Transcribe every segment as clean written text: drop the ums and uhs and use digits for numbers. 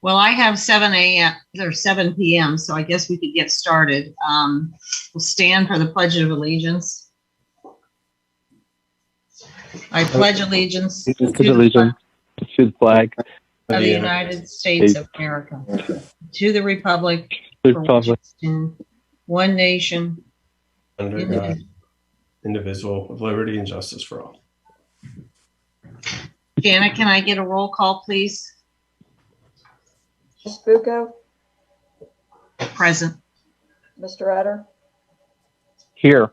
Well, I have 7 a.m. or 7 p.m., so I guess we could get started. We'll stand for the Pledge of Allegiance. I pledge allegiance to the flag of the United States of America, to the republic for which it stands, one nation, under God, indivisible, with liberty and justice for all. Janet, can I get a roll call, please? Ms. Bucco? Present. Mr. Etter? here.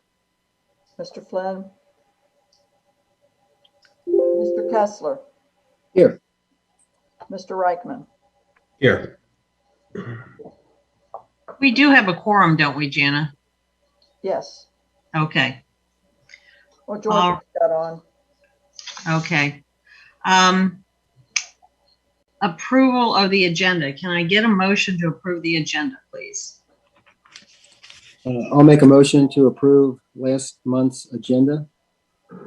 Mr. Flynn? Mr. Kessler? Here. Mr. Reichman? Here. We do have a quorum, don't we, Jana? Yes. Okay. Well, George got on. Okay. Approval of the agenda. Can I get a motion to approve the agenda, please? I'll make a motion to approve last month's agenda.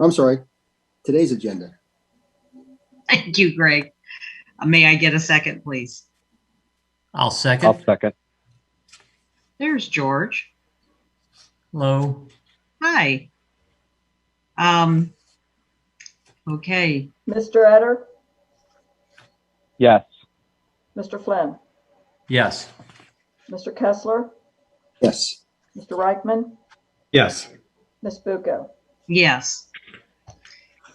I'm sorry, today's agenda. Thank you, Greg. May I get a second, please? I'll second. I'll second. There's George. Hello. Hi. Okay. Mr. Etter? Yes. Mr. Flynn? Yes. Mr. Kessler? Yes. Mr. Reichman? Yes. Ms. Bucco? Yes.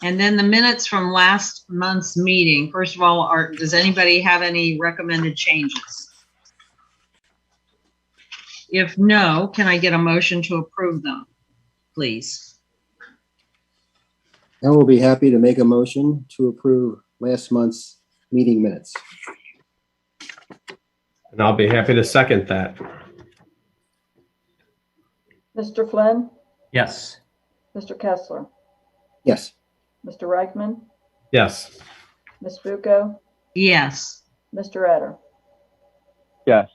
And then the minutes from last month's meeting. First of all, does anybody have any recommended changes? If no, can I get a motion to approve them, please? I will be happy to make a motion to approve last month's meeting minutes. And I'll be happy to second that. Mr. Flynn? Yes. Mr. Kessler? Yes. Mr. Reichman? Yes. Ms. Bucco? Yes. Mr. Etter? Yes.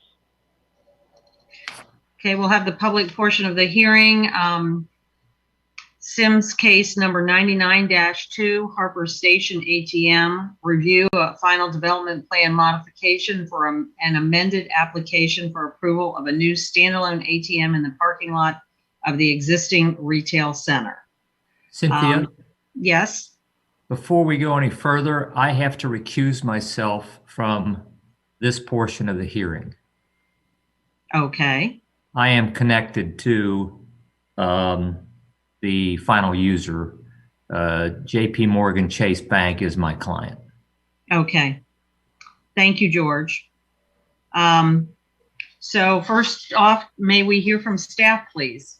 Okay, we'll have the public portion of the hearing. Symmes case number 99-2, Harper Station ATM, review a final development plan modification for an amended application for approval of a new standalone ATM in the parking lot of the existing retail center. Cynthia, Yes. before we go any further, I have to recuse myself from this portion of the hearing. Okay. I am connected to the final user. JP Morgan Chase Bank is my client. Okay. Thank you, George. So first off, may we hear from staff, please?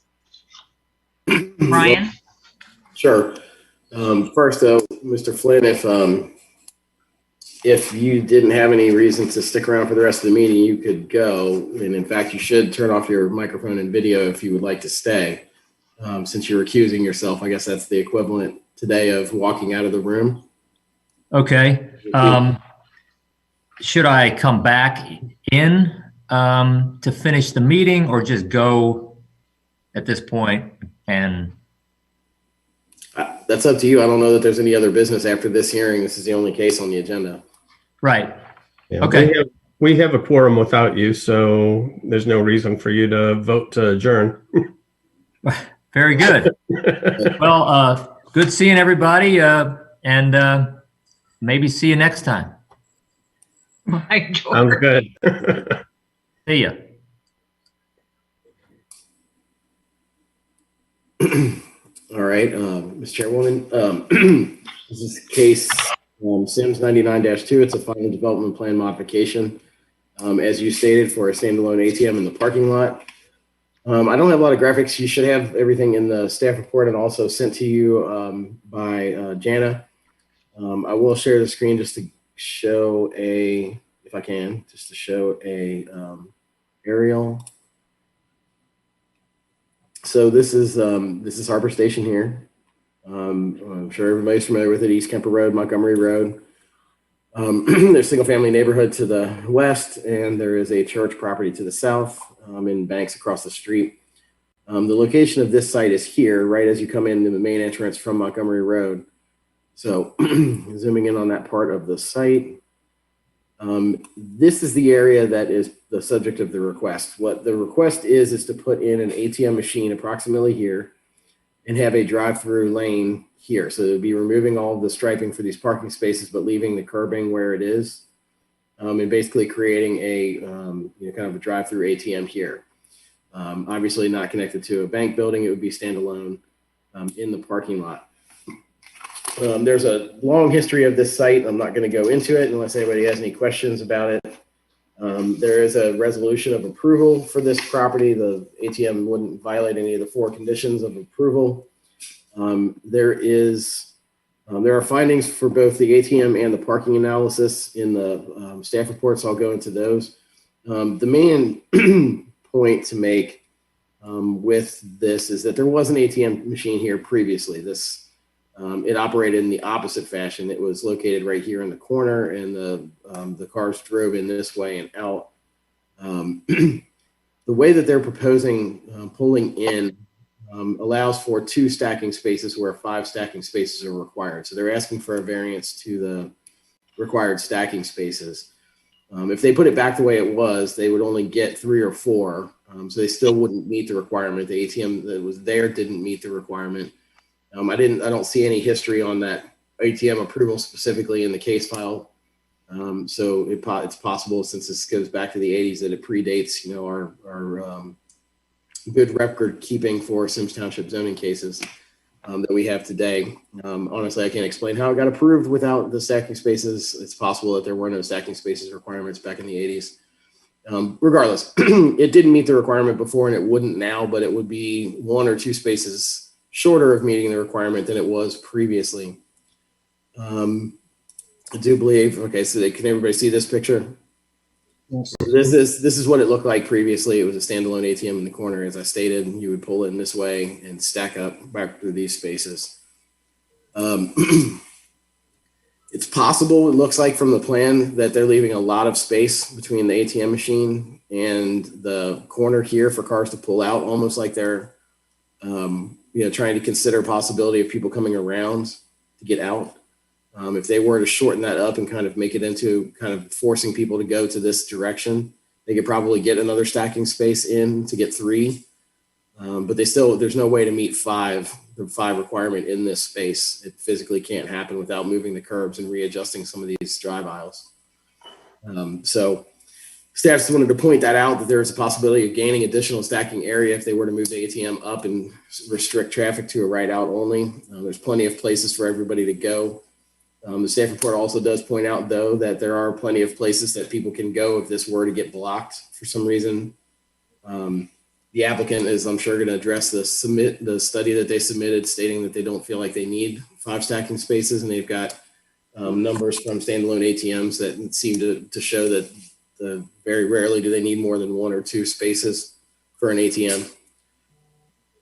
Brian? Sure. First, though, Mr. Flynn, if you didn't have any reason to stick around for the rest of the meeting, you could go. And in fact, you should turn off your microphone and video if you would like to stay. Since you're recusing yourself, I guess that's the equivalent today of walking out of the room. Okay. Should I come back in to finish the meeting, or just go at this point? And That's up to you. I don't know that there's any other business after this hearing. This is the only case on the agenda. right. Yeah, Okay. We have a quorum without you, so there's no reason for you to vote to adjourn. Very good. Well, good seeing everybody, and maybe see you next time. Hi, George. Sounds good. See ya. All right, Ms. Chairwoman, this is case Symmes 99-2. It's a final development plan modification, as you stated, for a standalone ATM in the parking lot. I don't have a lot of graphics. You should have everything in the staff report and also sent to you by Jana. I will share the screen just to show if I can, just to show aerial. So this is Harper Station here. I'm sure everybody's familiar with it. East Kemper Road, Montgomery Road. There's single family neighborhood to the west, and there is a church property to the south, and banks across the street. The location of this site is here, right as you come into the main entrance from Montgomery Road. So zooming in on that part of the site. This is the area that is the subject of the request. What the request is to put in an ATM machine approximately here and have a drive-through lane here. So they'll be removing all of the striping for these parking spaces, but leaving the curbing where it is, and basically creating a kind of a drive-through ATM here. Obviously not connected to a bank building. It would be standalone in the parking lot. There's a long history of this site. I'm not going to go into it unless anybody has any questions about it. There is a resolution of approval for this property. The ATM wouldn't violate any of the 4 conditions of approval. There are findings for both the ATM and the parking analysis in the staff reports. I'll go into those. The main point to make with this is that there was an ATM machine here previously. It operated in the opposite fashion. It was located right here in the corner, and the cars drove in this way and out. The way that they're proposing pulling in allows for 2 stacking spaces where 5 stacking spaces are required. So they're asking for a variance to the required stacking spaces. If they put it back the way it was, they would only get 3 or 4. So they still wouldn't meet the requirement. The ATM that was there didn't meet the requirement. I don't see any history on that ATM approval specifically in the case file. So it's possible, since this goes back to the 80s, that it predates, our good record keeping for Symmes Township zoning cases that we have today. Honestly, I can't explain how it got approved without the stacking spaces. It's possible that there were no stacking spaces requirements back in the 80s. Regardless, it didn't meet the requirement before, and it wouldn't now, but it would be 1 or 2 spaces shorter of meeting the requirement than it was previously. I do believe, okay, so can everybody see this picture? Yes. This is what it looked like previously. It was a standalone ATM in the corner. As I stated, you would pull it in this way and stack up back through these spaces. It's possible, it looks like from the plan, that they're leaving a lot of space between the ATM machine and the corner here for cars to pull out, almost like they're trying to consider possibility of people coming around to get out. If they were to shorten that up and kind of make it into kind of forcing people to go to this direction, they could probably get another stacking space in to get 3. But there's no way to meet the 5 requirement in this space. It physically can't happen without moving the curbs and readjusting some of these drive aisles. So staff just wanted to point that out, that there's a possibility of gaining additional stacking area if they were to move the ATM up and restrict traffic to a right out only. There's plenty of places for everybody to go. The staff report also does point out, though, that there are plenty of places that people can go if this were to get blocked for some reason. The applicant is, I'm sure, going to address the study that they submitted, stating that they don't feel like they need 5 stacking spaces, and they've got numbers from standalone ATMs that seem to show that very rarely do they need more than 1 or 2 spaces for an ATM.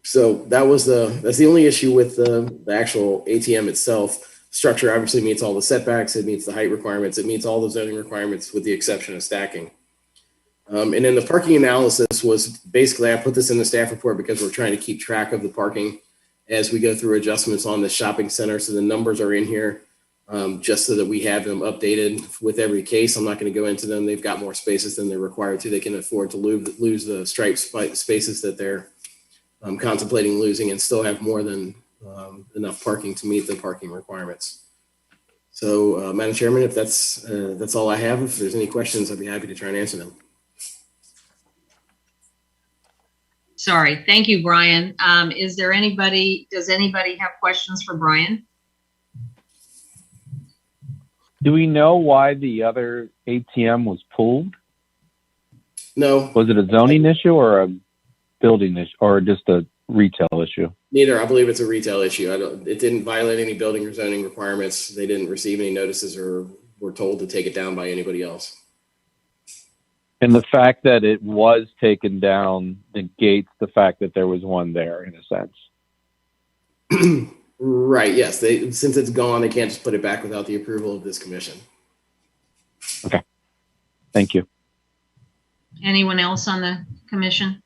So that's the only issue with the actual ATM itself. Structure obviously meets all the setbacks. It meets the height requirements. It meets all the zoning requirements with the exception of stacking. And then the parking analysis was basically, I put this in the staff report because we're trying to keep track of the parking as we go through adjustments on the shopping center. So the numbers are in here just so that we have them updated with every case. I'm not going to go into them. They've got more spaces than they're required to. They can afford to lose the striped spaces that they're contemplating losing and still have more than enough parking to meet the parking requirements. So, Madam Chairman, if that's all I have. If there's any questions, I'd be happy to try and answer them. Sorry. Thank you, Brian. Does anybody have questions for Brian? Do we know why the other ATM was pulled? No. Was it a zoning issue or a building issue or just a retail issue? Neither. I believe it's a retail issue. It didn't violate any building or zoning requirements. They didn't receive any notices or were told to take it down by anybody else. And the fact that it was taken down negates the fact that there was one there, in a sense. Right. Yes. Since it's gone, they can't just put it back without the approval of this commission. Okay. Thank you. Anyone else on the commission?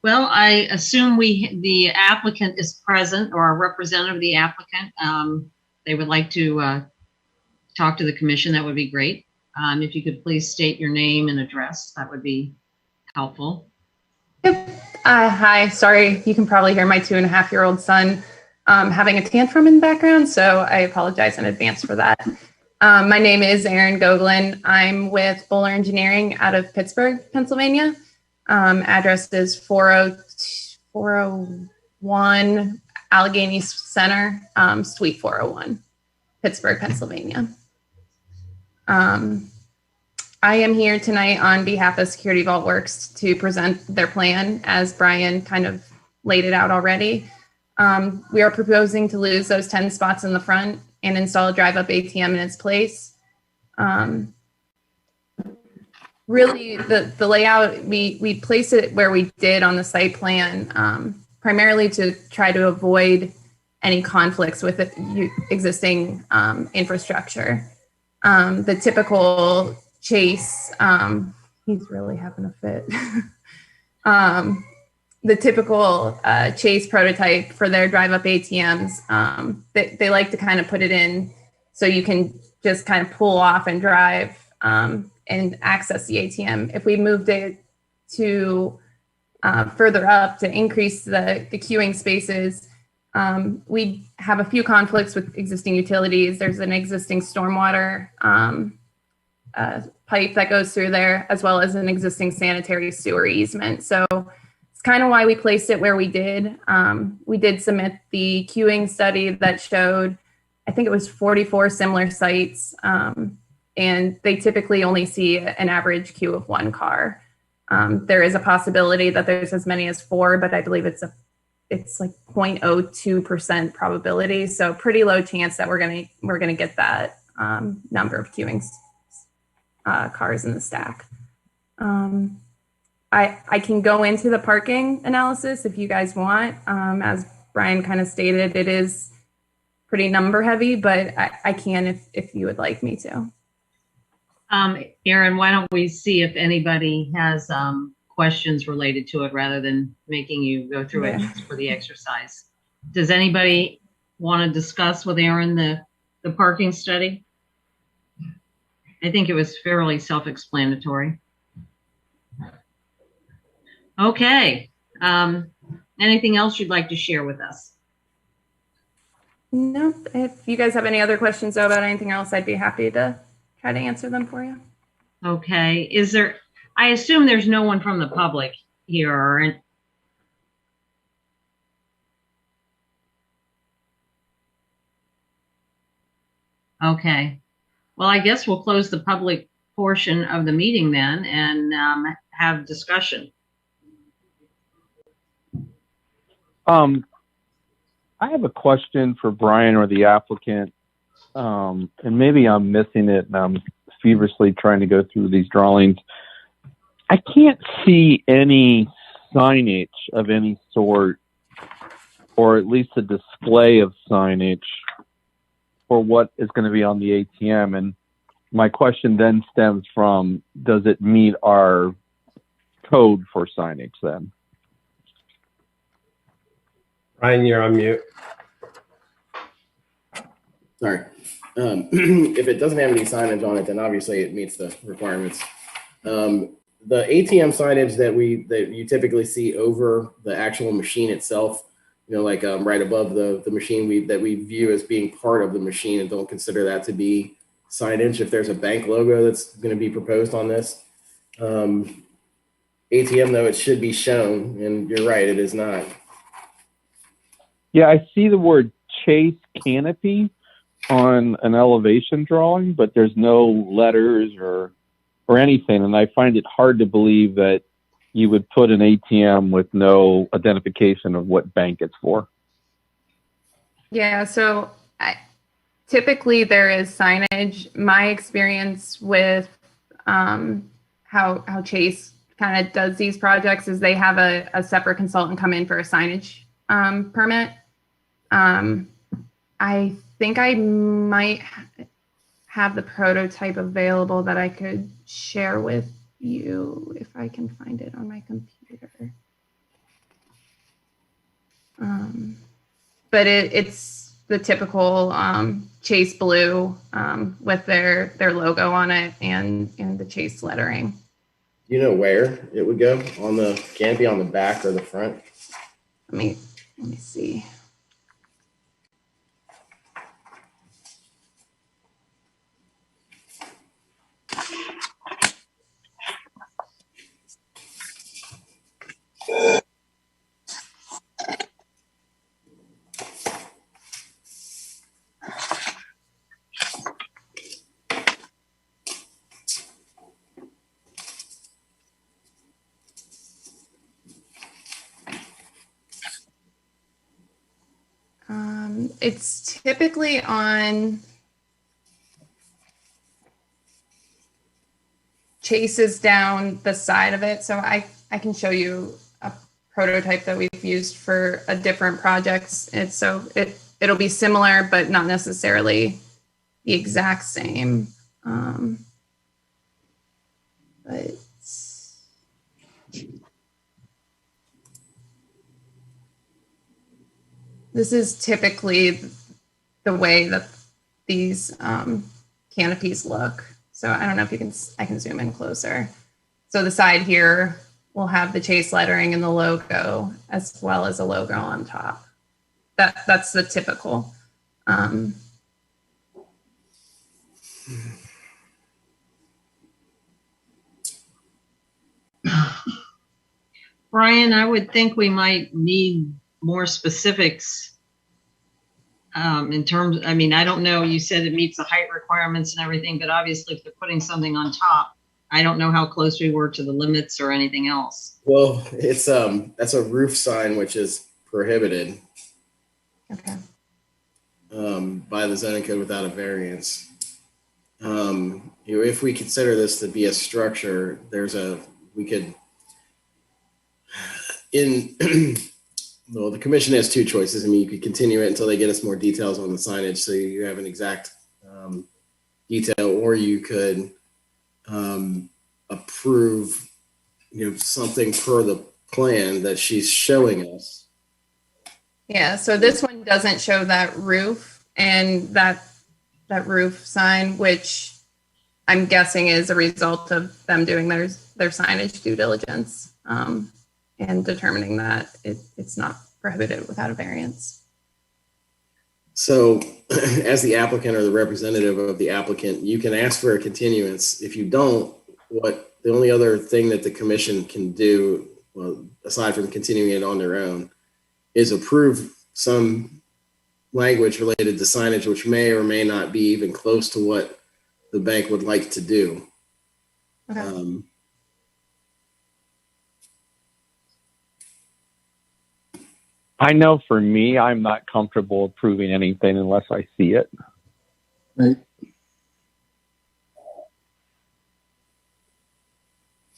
Well, I assume the applicant is present, or a representative of the applicant. they would like to talk to the commission, that would be great. If you could please state your name and address, that would be helpful. Yep. Hi, sorry, you can probably hear my 2.5-year-old son having a tantrum in the background, so I apologize in advance for that. My name is Erin Goglin. I'm with Bowler Engineering out of Pittsburgh, Pennsylvania. Address is 401 Allegheny Center, Suite 401, Pittsburgh, Pennsylvania. I am here tonight on behalf of Security Vault Works to present their plan, as Brian kind of laid it out already. We are proposing to lose those 10 spots in the front and install a drive-up ATM in its place. Really, the layout, we place it where we did on the site plan, primarily to try to avoid any conflicts with existing infrastructure. The typical Chase, he's really having a fit. The typical Chase prototype for their drive-up ATMs, they like to kind of put it in so you can just kind of pull off and drive and access the ATM. If we moved it to further up to increase the queuing spaces, we have a few conflicts with existing utilities. There's an existing stormwater pipe that goes through there, as well as an existing sanitary sewer easement. So it's kind of why we placed it where we did. We did submit the queuing study that showed, I think it was 44 similar sites, and they typically only see an average queue of 1 car. There is a possibility that there's as many as 4, but I believe it's like 0.02% probability. So pretty low chance that we're gonna get that number of queuing cars in the stack. I can go into the parking analysis if you guys want. As Brian kind of stated, it is pretty number heavy, but I can if you would like me to. Erin, why don't we see if anybody has questions related to it rather than making you go through it just for the exercise. Does anybody want to discuss with Erin the parking study? I think it was fairly self-explanatory. Okay. Anything else you'd like to share with us? No, if you guys have any other questions though about anything else, I'd be happy to try to answer them for you. Okay. I assume there's no one from the public here. Okay. Well, I guess we'll close the public portion of the meeting then and have discussion. I have a question for Brian or the applicant, and maybe I'm missing it and I'm feverishly trying to go through these drawings. I can't see any signage of any sort, or at least a display of signage for what is going to be on the ATM. And my question then stems from, does it meet our code for signage then? Ryan, you're on mute. Sorry. If it doesn't have any signage on it, then obviously it meets the requirements. The ATM signage that you typically see over the actual machine itself, you know, like right above the machine that we view as being part of the machine and don't consider that to be signage. If there's a bank logo that's going to be proposed on this ATM, though, it should be shown, and you're right, it is not. Yeah, I see the word Chase Canopy on an elevation drawing, but there's no letters or anything. And I find it hard to believe that you would put an ATM with no identification of what bank it's for. Yeah, so typically there is signage. My experience with how Chase kind of does these projects is they have a separate consultant come in for a signage permit. I think I might have the prototype available that I could share with you if I can find it on my computer. But it's the typical Chase blue with their logo on it and the Chase lettering. Do you know where it would go? On the canopy, on the back or the front? Let me see. It's typically on Chases down the side of it. So I can show you a prototype that we've used for a different projects. It'll be similar, but not necessarily the exact same. But this is typically the way that these canopies look. So I don't know if I can zoom in closer. So the side here will have the Chase lettering and the logo, as well as a logo on top. That's the typical. Brian, I would think we might need more specifics in terms, I mean, I don't know, you said it meets the height requirements and everything, but obviously if they're putting something on top, I don't know how close we were to the limits or anything else. Well, it's that's a roof sign which is prohibited. Okay. By the zoning code without a variance. If we consider this to be a structure, well, the commission has two choices. I mean, you could continue it until they get us more details on the signage, so you have an exact detail, or you could approve, something per the plan that she's showing us. Yeah, so this one doesn't show that roof and that roof sign, which I'm guessing is a result of them doing their signage due diligence and determining that it's not prohibited without a variance. So as the applicant or the representative of the applicant, you can ask for a continuance. If you don't, the only other thing that the commission can do, well, aside from continuing it on their own, is approve some language related to signage, which may or may not be even close to what the bank would like to do. Okay. I know for me, I'm not comfortable approving anything unless I see it. Right.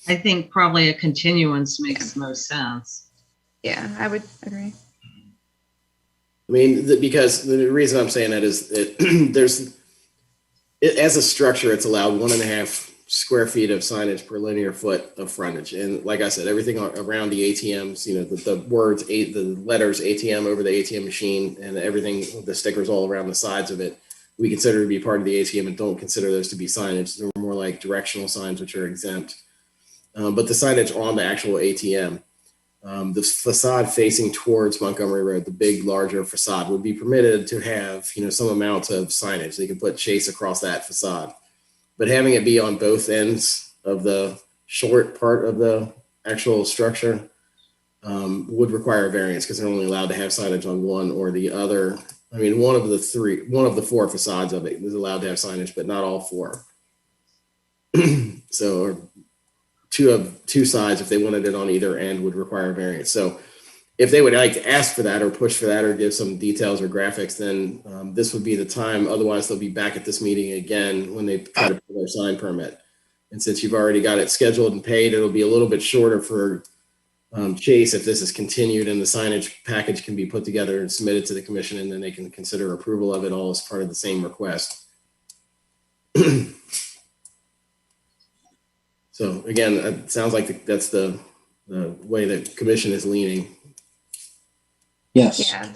I think probably a continuance makes most sense. Yeah, I would agree. I mean, because the reason I'm saying that is that as a structure, it's allowed 1.5 square feet of signage per linear foot of frontage. And like I said, everything around the ATMs, the words, the letters ATM over the ATM machine and everything, the stickers all around the sides of it, we consider to be part of the ATM and don't consider those to be signage. They're more like directional signs, which are exempt. But the signage on the actual ATM, the facade facing towards Montgomery Road, the big, larger facade, would be permitted to have, some amount of signage. They could put Chase across that facade. But having it be on both ends of the short part of the actual structure would require a variance because they're only allowed to have signage on one or the other. I mean, one of the 4 facades of it is allowed to have signage, but not all 4. So, or two sides, if they wanted it on either end, would require a variance. So if they would like to ask for that or push for that or give some details or graphics, then this would be the time. Otherwise, they'll be back at this meeting again when they try to pull their sign permit. And since you've already got it scheduled and paid, it'll be a little bit shorter for Chase if this is continued and the signage package can be put together and submitted to the commission, and then they can consider approval of it all as part of the same request. So again, it sounds like that's the way that commission is leaning. Yes. Yeah.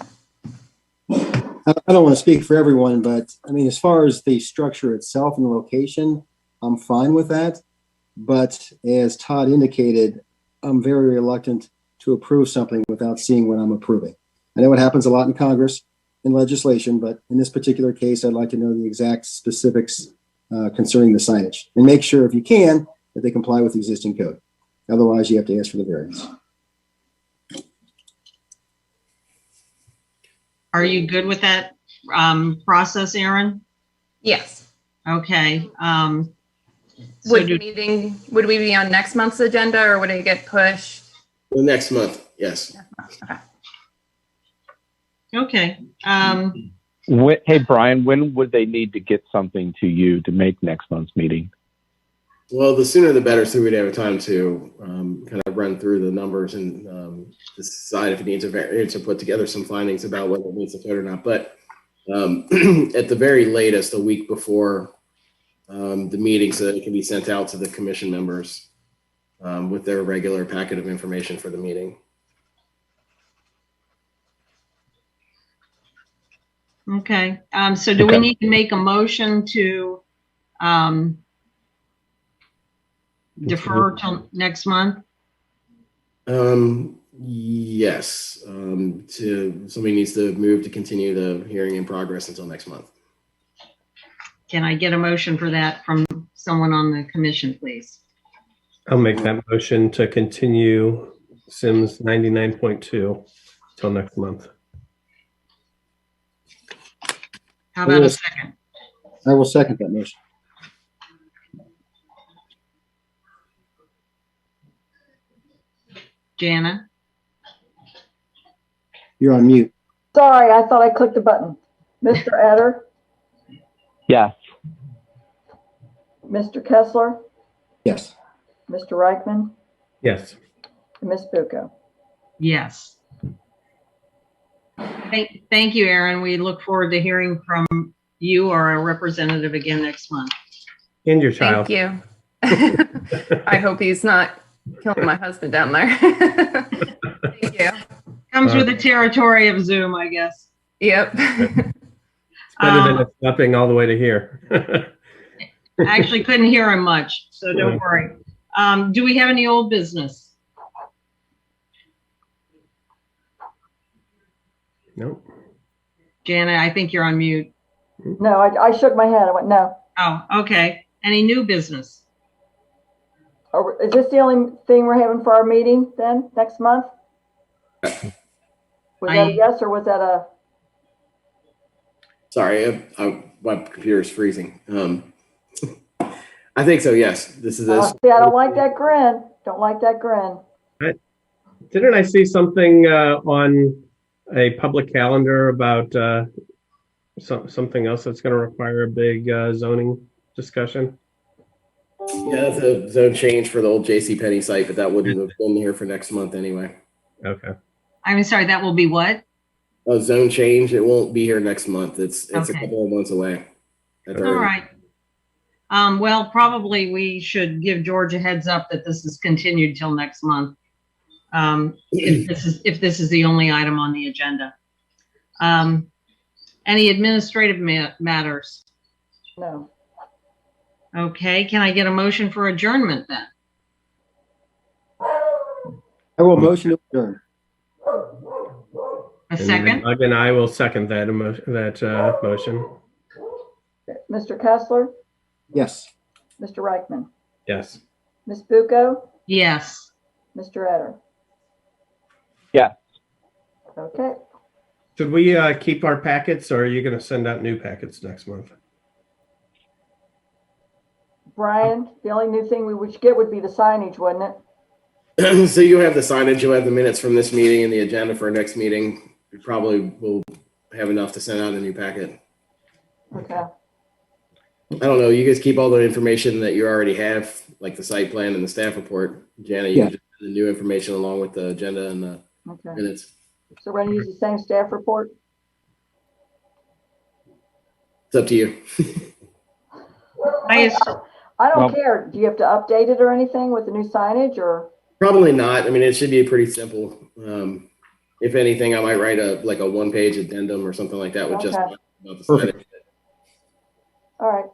I don't want to speak for everyone, but I mean, as far as the structure itself and the location, I'm fine with that. But as Todd indicated, I'm very reluctant to approve something without seeing what I'm approving. I know it happens a lot in Congress in legislation, but in this particular case, I'd like to know the exact specifics concerning the signage and make sure, if you can, that they comply with the existing code. Otherwise, you have to ask for the variance. Are you good with that process, Aaron? Yes. Okay. So Would we be on next month's agenda, or would it get pushed? The next month, yes. okay. Hey, Brian, when would they need to get something to you to make next month's meeting? Well, the sooner the better, so we'd have time to kind of run through the numbers and decide if it needs a variance or put together some findings about whether it meets the code or not. But at the very latest, a week before the meeting, so that it can be sent out to the commission members with their regular packet of information for the meeting. Okay. So do we need to make a motion to defer till next month? Yes. Somebody needs to move to continue the hearing in progress until next month. Can I get a motion for that from someone on the commission, please? I'll make that motion to continue Symmes 99.2 till next month. How about a second? I will second that motion. Jana? You're on mute. Sorry, I thought I clicked the button. Mr. Etter, Yes. Mr. Kessler, Yes. Mr. Reichman, Yes. and Ms. Bucco. Yes. Thank you, Aaron. We look forward to hearing from you or a representative again next month. And your child. Thank you. I hope he's not killing my husband down there. Thank you. Comes with the territory of Zoom, I guess. Yep. It's better than it stopping all the way to here. I actually couldn't hear him much, so don't worry. Do we have any old business? Nope. Jana, I think you're on mute. No, I shook my head. I went, no. Oh, okay. Any new business? Is this the only thing we're having for our meeting then, next month? Was that a yes or was that a? Sorry, my computer's freezing. I think so, yes. This is this. See, I don't like that grin. Don't like that grin. Didn't I see something on a public calendar about something else that's going to require a big zoning discussion? Yeah, that's a zone change for the old JCPenney site, but that wouldn't have been here for next month anyway. Okay. I'm sorry, that will be what? A zone change, it won't be here next month. It's Okay. a couple of months away. That's All right. Well, probably we should give George a heads up that this is continued till next month. If this is the only item on the agenda. Any administrative matters? No. Okay, can I get a motion for adjournment then? I will motion to adjourn. A second? And I will second that motion. Mr. Kessler, Yes. Mr. Reichman, Yes. Ms. Bucco, Yes. Mr. Etter. Yes. Okay. Should we keep our packets, or are you going to send out new packets next month? Brian, the only new thing we would get would be the signage, wouldn't right. So you have the signage, you'll have the minutes from this meeting and the agenda for our next meeting. We probably will have enough to send out a new packet. it? Okay. I don't know. You guys keep all the information that you already have, like the site plan and the staff report. Jana, you can just send the new information along with the agenda and the Okay. minutes. So we're going to use the same staff report? It's up to you. I don't Well- care. Do you have to update it or anything with the new signage or? Probably not. I mean, it should be pretty simple. if anything, I might write a one-page addendum or something like that with just Okay. about the Perfect. signage. All right.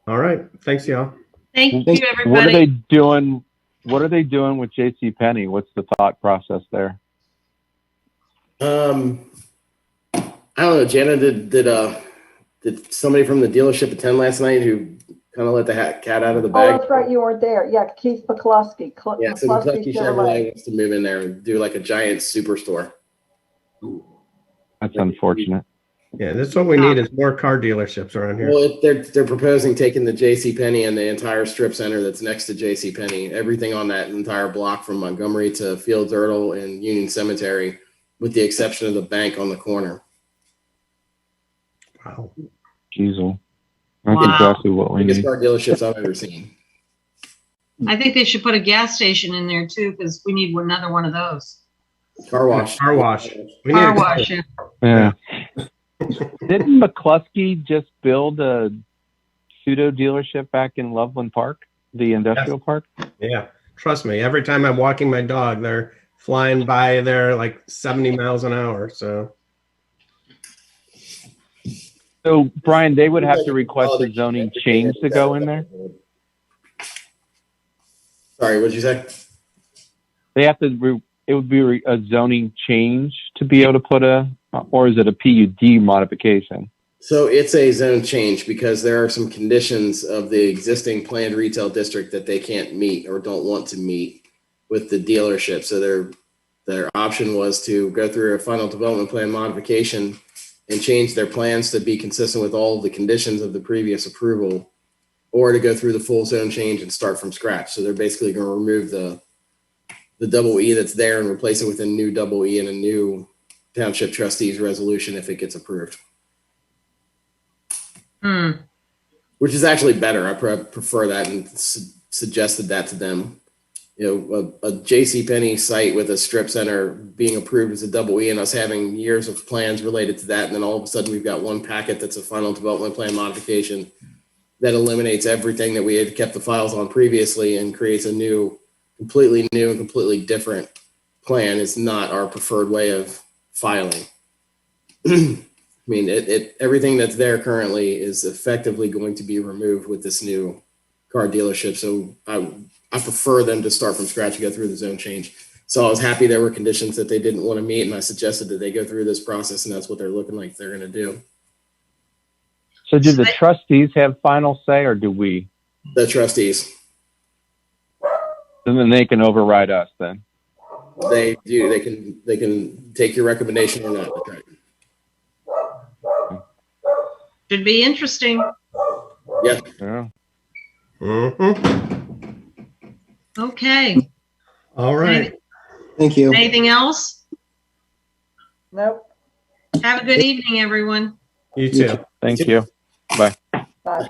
All right. Thanks, y'all. Thank Thank- you, What are everybody. they doing? What are they doing with J.C. Penney? What's the thought process there? I don't know, Jana, did somebody from the dealership attend last night who kind of let the cat out of the Oh, bag? that's right. You weren't there. Yeah, Keith McCluskey. Yeah, so McCluskey Chevrolet wants to move in there and do like a giant superstore. That's unfortunate. Yeah, that's what we need is more car dealerships around here. Well, they're proposing taking the J.C. Penney and the entire strip center that's next to J.C. Penney, everything on that entire block from Montgomery to Fields Erdel and Union Cemetery, with the exception of the bank on the corner. Wow. Jeez, that's Wow. exactly what we Biggest need. car dealerships I've ever seen. I think they should put a gas station in there too, because we need another one of those. Car wash. Car wash. We need Car a- wash. Yeah. Yeah. Didn't McCluskey just build a pseudo dealership back in Loveland Park, the industrial park? Yeah. Trust me, every time I'm walking my dog, they're flying by there like 70 miles an hour. So So, Brian, they would have to request a zoning change to go in there? Sorry, what'd you say? They have to, it would be a zoning change to be able to put or is it a PUD modification? So it's a zone change because there are some conditions of the existing planned retail district that they can't meet or don't want to meet with the dealership. So their option was to go through a final development plan modification and change their plans to be consistent with all of the conditions of the previous approval, or to go through the full zone change and start from scratch. So they're basically going to remove the double E that's there and replace it with a new double E and a new township trustees resolution if it gets approved. Which is actually better. I prefer that and suggested that to them. You know, a JCPenney site with a strip center being approved as a double E and us having years of plans related to that. And then all of a sudden we've got one packet that's a final development plan modification that eliminates everything that we had kept the files on previously and creates a completely new and completely different plan is not our preferred way of filing. I mean, everything that's there currently is effectively going to be removed with this new car dealership. So I prefer them to start from scratch and go through the zone change. So I was happy there were conditions that they didn't want to meet, and I suggested that they go through this process, and that's what they're looking like they're going to do. So do the trustees have final say, or do we? The trustees. And then they can override us then? They do. They can take your recommendation or not. That's right. Should be interesting. Yeah. Yeah. mm-hmm. Okay. All right. Thank you. Anything else? Nope. Have a good evening, everyone. You too. Thank you. Bye. Bye.